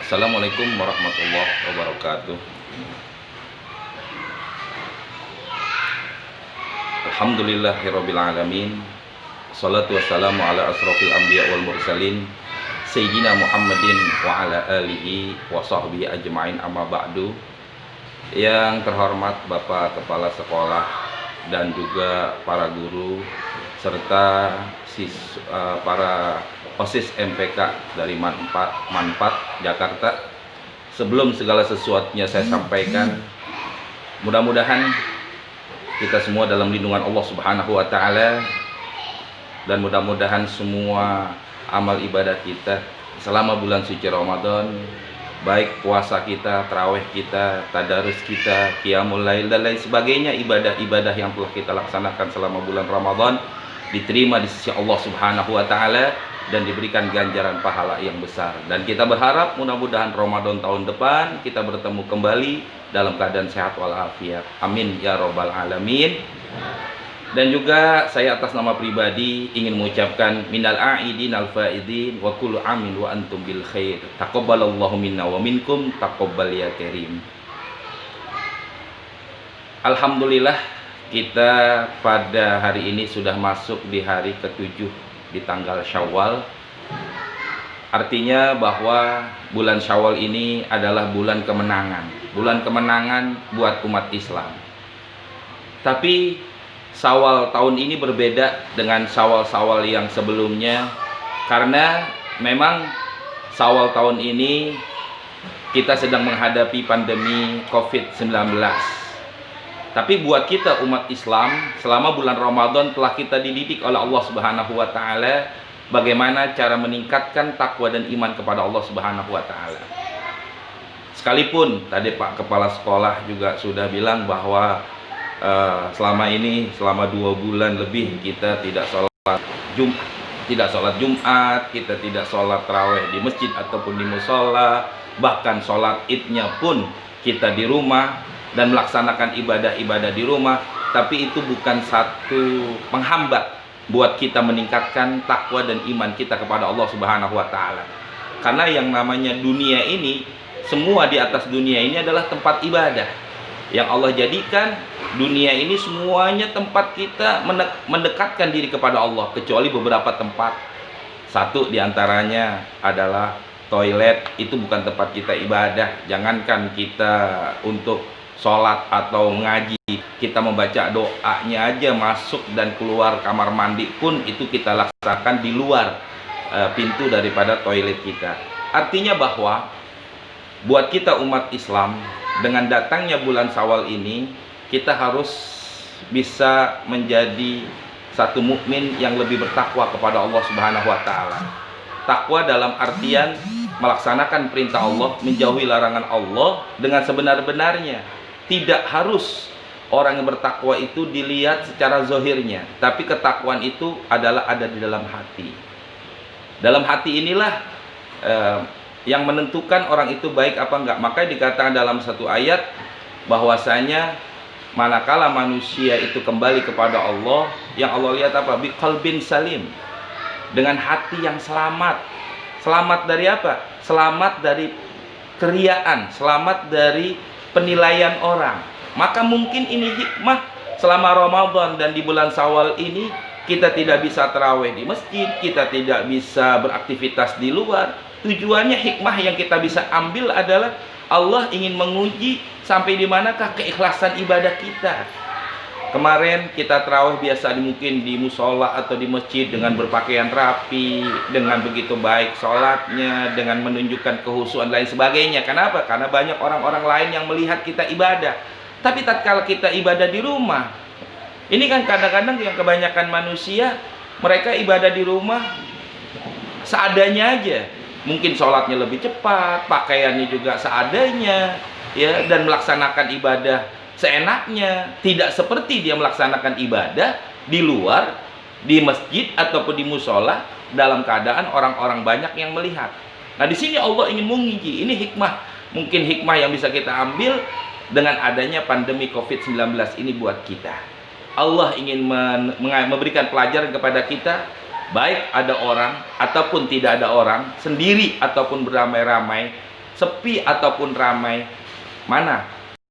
Assalamualaikum warahmatullahi wabarakatuh. Alhamdulillahirabbil alamin. Shalatu wassalamu ala asrofil anbiya wal mursalin Sayyidina Muhammadin wa ala alihi wa sahbihi ajma'in, amma ba'du. Yang terhormat Bapak Kepala Sekolah dan juga para guru serta para OSIS MPK dari Manfaat Jakarta. Sebelum segala sesuatunya saya sampaikan, mudah-mudahan kita semua dalam lindungan Allah Subhanahu wa taala, dan mudah-mudahan semua amal ibadah kita selama bulan suci Ramadan, baik puasa kita, tarawih kita, tadarus kita, qiyamul lail dan lain sebagainya, ibadah-ibadah yang telah kita laksanakan selama bulan Ramadan diterima di sisi Allah Subhanahu wa taala dan diberikan ganjaran pahala yang besar. Dan kita berharap mudah-mudahan Ramadan tahun depan kita bertemu kembali dalam keadaan sehat walafiat. Amin ya robbal alamin. Dan juga saya atas nama pribadi ingin mengucapkan minal a'idin al faidin wa kullu amin wa antum bil khair. Taqabbalallahu minna wa minkum taqabbal ya karim. Alhamdulillah, kita pada hari ini sudah masuk di hari ke-7 di tanggal Syawal. Artinya bahwa bulan Syawal ini adalah bulan kemenangan. Bulan kemenangan buat umat Islam. Tapi Syawal tahun ini berbeda dengan Syawal-Syawal yang sebelumnya, karena memang Syawal tahun ini kita sedang menghadapi pandemi COVID-19. Tapi buat kita umat Islam, selama bulan Ramadan telah kita dididik oleh Allah Subhanahu wa taala bagaimana cara meningkatkan takwa dan iman kepada Allah Subhanahu wa taala. Sekalipun tadi Pak Kepala Sekolah juga sudah bilang bahwa selama 2 bulan lebih kita tidak sholat Jumat, kita tidak sholat tarawih di masjid ataupun di musola, bahkan sholat idnya pun kita di rumah dan melaksanakan ibadah-ibadah di rumah. Tapi itu bukan satu penghambat buat kita meningkatkan takwa dan iman kita kepada Allah Subhanahu wa taala. Karena yang namanya dunia ini, semua di atas dunia ini adalah tempat ibadah. Yang Allah jadikan dunia ini semuanya tempat kita mendekatkan diri kepada Allah, kecuali beberapa tempat. Satu diantaranya adalah toilet, itu bukan tempat kita ibadah. Jangankan kita untuk sholat atau ngaji, kita membaca doanya aja masuk dan keluar kamar mandi pun itu kita laksanakan di luar pintu daripada toilet kita. Artinya bahwa buat kita umat Islam, dengan datangnya bulan Syawal ini, kita harus bisa menjadi satu mukmin yang lebih bertakwa kepada Allah Subhanahu wa taala. Takwa dalam artian melaksanakan perintah Allah, menjauhi larangan Allah dengan sebenar-benarnya. Tidak harus orang yang bertakwa itu dilihat secara zahirnya, tapi ketakwaan itu adalah ada di dalam hati. Dalam hati inilah yang menentukan orang itu baik apa enggak. Maka dikatakan dalam satu ayat bahwasanya manakala manusia itu kembali kepada Allah, yang Allah lihat apa? Biqalbin salim, dengan hati yang selamat. Selamat dari apa? Selamat dari keriaan, selamat dari penilaian orang. Maka mungkin ini hikmah selama Ramadan dan di bulan Syawal ini kita tidak bisa tarawih di masjid, kita tidak bisa beraktivitas di luar. Tujuannya, hikmah yang kita bisa ambil adalah Allah ingin menguji sampai di manakah keikhlasan ibadah kita. Kemarin kita tarawih biasa mungkin di musola atau di masjid dengan berpakaian rapi, dengan begitu baik sholatnya, dengan menunjukkan kehusuan lain sebagainya. Kenapa? Karena banyak orang-orang lain yang melihat kita ibadah. Tapi tatkala kita ibadah di rumah, ini kan kadang-kadang yang kebanyakan manusia, mereka ibadah di rumah seadanya aja. Mungkin sholatnya lebih cepat, pakaiannya juga seadanya, ya, dan melaksanakan ibadah seenaknya. Tidak seperti dia melaksanakan ibadah di luar, di masjid ataupun di musola dalam keadaan orang-orang banyak yang melihat. Nah, di sini Allah ingin menguji. Ini hikmah, mungkin hikmah yang bisa kita ambil dengan adanya pandemi COVID-19 ini buat kita. Allah ingin memberikan pelajaran kepada kita baik ada orang ataupun tidak ada orang, sendiri ataupun beramai-ramai, sepi ataupun ramai, mana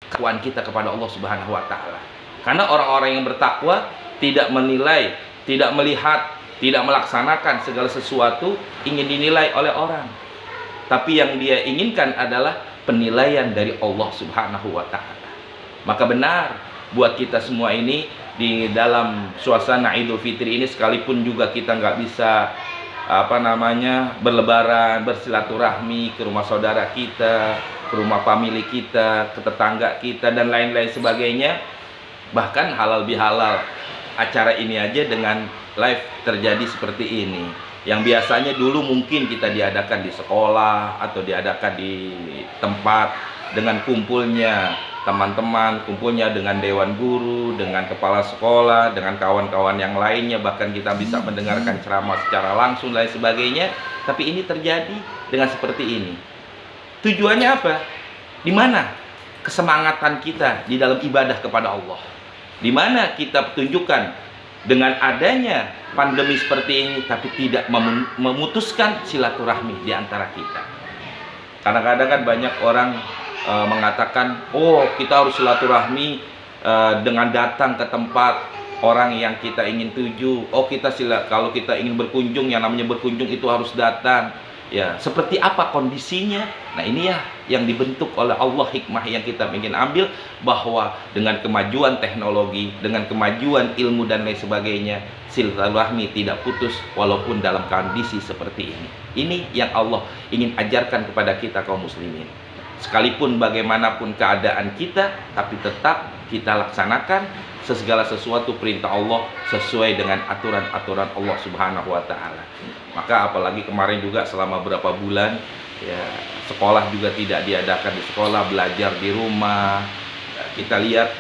ketakwaan kita kepada Allah Subhanahu wa taala. Karena orang-orang yang bertakwa tidak menilai, tidak melihat, tidak melaksanakan segala sesuatu ingin dinilai oleh orang. Tapi yang dia inginkan adalah penilaian dari Allah Subhanahu wa taala. Maka benar buat kita semua ini di dalam suasana Idul Fitri ini, sekalipun juga kita nggak bisa berlebaran, bersilaturahmi ke rumah saudara kita, ke rumah famili kita, ke tetangga kita dan lain-lain sebagainya. Bahkan halal bihalal acara ini aja dengan live terjadi seperti ini, yang biasanya dulu mungkin kita diadakan di sekolah atau diadakan di tempat dengan kumpulnya teman-teman, kumpulnya dengan dewan guru, dengan kepala sekolah, dengan kawan-kawan yang lainnya, bahkan kita bisa mendengarkan ceramah secara langsung dan lain sebagainya. Tapi ini terjadi dengan seperti ini. Tujuannya apa? Di mana kesemangatan kita di dalam ibadah kepada Allah? Di mana kita tunjukkan dengan adanya pandemi seperti ini, tapi tidak memutuskan silaturahmi di antara kita. Kadang-kadang kan banyak orang mengatakan, oh kita harus silaturahmi dengan datang ke tempat orang yang kita ingin tuju. Oh kalau kita ingin berkunjung, yang namanya berkunjung itu harus datang. Ya, seperti apa kondisinya? Nah, ini ya yang dibentuk oleh Allah, hikmah yang kita ingin ambil, bahwa dengan kemajuan teknologi, dengan kemajuan ilmu dan lain sebagainya, silaturahmi tidak putus walaupun dalam kondisi seperti ini. Ini yang Allah ingin ajarkan kepada kita kaum muslimin. Sekalipun bagaimanapun keadaan kita, tapi tetap kita laksanakan segala sesuatu perintah Allah sesuai dengan aturan-aturan Allah Subhanahu wa taala. Maka apalagi kemarin juga selama berapa bulan ya, sekolah juga tidak diadakan di sekolah, belajar di rumah. Kita lihat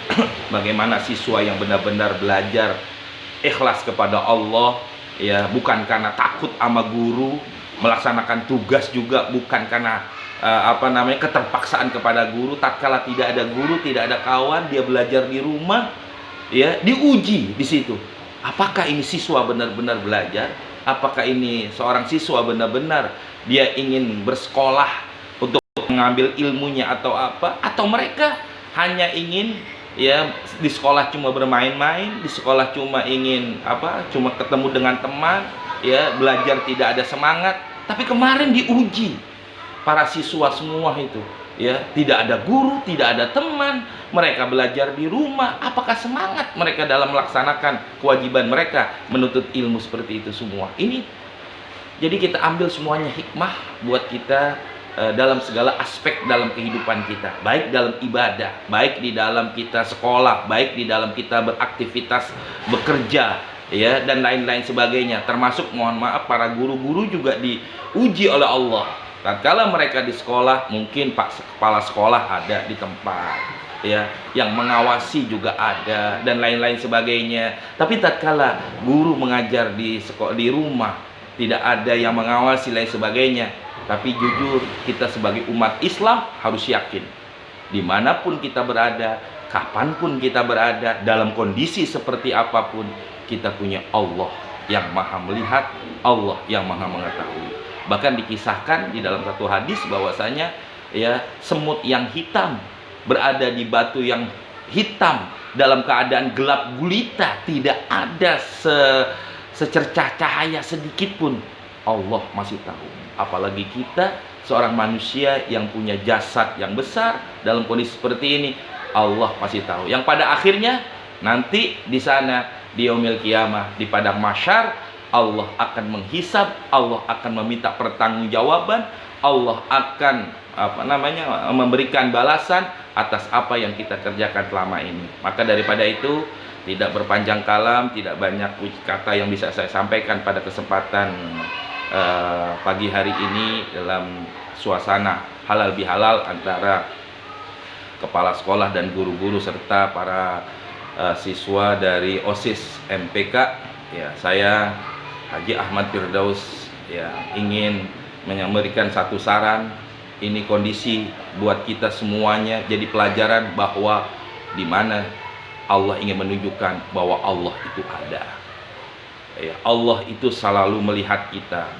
bagaimana siswa yang benar-benar belajar ikhlas kepada Allah, ya, bukan karena takut sama guru, melaksanakan tugas juga bukan karena keterpaksaan kepada guru. Tatkala tidak ada guru, tidak ada kawan, dia belajar di rumah, ya, diuji di situ. Apakah ini siswa benar-benar belajar? Apakah ini seorang siswa benar-benar dia ingin bersekolah untuk mengambil ilmunya atau apa? Atau mereka hanya ingin, ya, di sekolah cuma bermain-main, di sekolah cuma ingin cuma ketemu dengan teman, ya, belajar tidak ada semangat. Tapi kemarin diuji para siswa semua itu, ya, tidak ada guru, tidak ada teman, mereka belajar di rumah. Apakah semangat mereka dalam melaksanakan kewajiban mereka menuntut ilmu seperti itu semua? Ini jadi kita ambil semuanya hikmah buat kita dalam segala aspek dalam kehidupan kita, baik dalam ibadah, baik di dalam kita sekolah, baik di dalam kita beraktivitas, bekerja, ya, dan lain-lain sebagainya. Termasuk, mohon maaf, para guru-guru juga diuji oleh Allah. Tatkala mereka di sekolah, mungkin Pak Kepala Sekolah ada di tempat, ya, yang mengawasi juga ada, dan lain-lain sebagainya. Tapi tatkala guru mengajar di rumah, tidak ada yang mengawasi, lain sebagainya. Tapi jujur, kita sebagai umat Islam harus yakin, dimanapun kita berada, kapanpun kita berada, dalam kondisi seperti apapun, kita punya Allah yang maha melihat, Allah yang maha mengetahui. Bahkan dikisahkan di dalam satu hadis bahwasanya, ya, semut yang hitam berada di batu yang hitam dalam keadaan gelap gulita, tidak ada secercah cahaya sedikit pun, Allah masih tahu. Apalagi kita seorang manusia yang punya jasad yang besar dalam kondisi seperti ini, Allah masih tahu. Yang pada akhirnya nanti di sana di yaumil qiyamah, di padang mahsyar, Allah akan menghisab, Allah akan meminta pertanggungjawaban, Allah akan memberikan balasan atas apa yang kita kerjakan selama ini. Maka daripada itu, tidak berpanjang kalam, tidak banyak kata yang bisa saya sampaikan pada kesempatan pagi hari ini dalam suasana halal bihalal antara kepala sekolah dan guru-guru serta para siswa dari OSIS MPK. Ya, saya Haji Ahmad Firdaus, ya, ingin memberikan satu saran. Ini kondisi buat kita semuanya jadi pelajaran bahwa di mana Allah ingin menunjukkan bahwa Allah itu ada. Ya, Allah itu selalu melihat kita.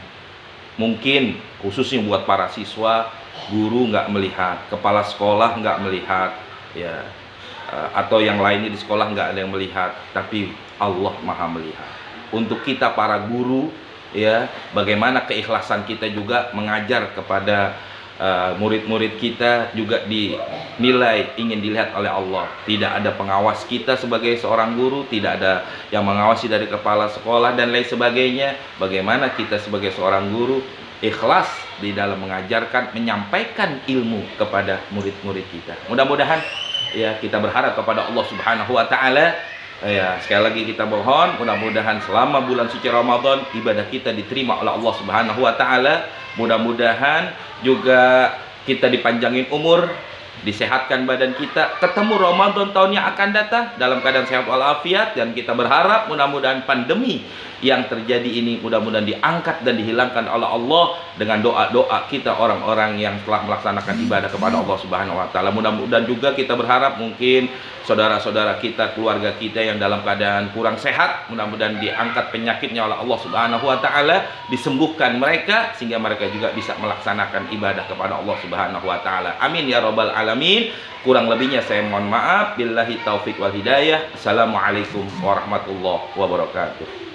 Mungkin khususnya buat para siswa, guru nggak melihat, kepala sekolah nggak melihat, ya, atau yang lainnya di sekolah nggak ada yang melihat, tapi Allah maha melihat. Untuk kita para guru, ya, bagaimana keikhlasan kita juga mengajar kepada murid-murid kita juga dinilai ingin dilihat oleh Allah. Tidak ada pengawas kita sebagai seorang guru, tidak ada yang mengawasi dari kepala sekolah dan lain sebagainya. Bagaimana kita sebagai seorang guru ikhlas di dalam mengajarkan, menyampaikan ilmu kepada murid-murid kita. Mudah-mudahan, ya, kita berharap kepada Allah Subhanahu wa taala, ya, sekali lagi kita mohon mudah-mudahan selama bulan suci Ramadan ibadah kita diterima oleh Allah Subhanahu wa taala. Mudah-mudahan juga kita dipanjangin umur, disehatkan badan kita, ketemu Ramadan tahun yang akan datang dalam keadaan sehat walafiat, dan kita berharap mudah-mudahan pandemi yang terjadi ini mudah-mudahan diangkat dan dihilangkan oleh Allah dengan doa-doa kita orang-orang yang telah melaksanakan ibadah kepada Allah Subhanahu wa taala. Mudah-mudahan juga kita berharap mungkin saudara-saudara kita, keluarga kita yang dalam keadaan kurang sehat, mudah-mudahan diangkat penyakitnya oleh Allah Subhanahu wa taala, disembuhkan mereka sehingga mereka juga bisa melaksanakan ibadah kepada Allah Subhanahu wa taala. Amin ya rabbal alamin. Kurang lebihnya saya mohon maaf. Billahi taufik wal hidayah. Assalamualaikum warahmatullahi wabarakatuh.